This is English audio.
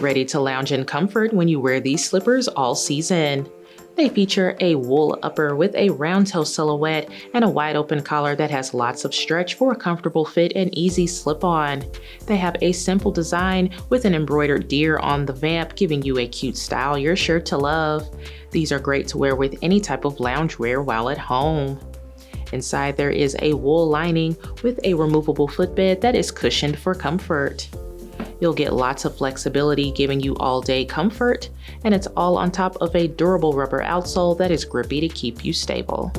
ready to lounge in comfort when you wear these slippers all season. They feature a wool upper with a round toe silhouette and a wide open collar that has lots of stretch for a comfortable fit and easy slip-on. They have a simple design with an embroidered deer on the vamp, giving you a cute style you're sure to love. These are great to wear with any type of loungewear while at home. Inside there is a wool lining with a removable footbed that is cushioned for comfort. You'll get lots of flexibility, giving you all-day comfort, and it's all on top of a durable rubber outsole that is grippy to keep you stable.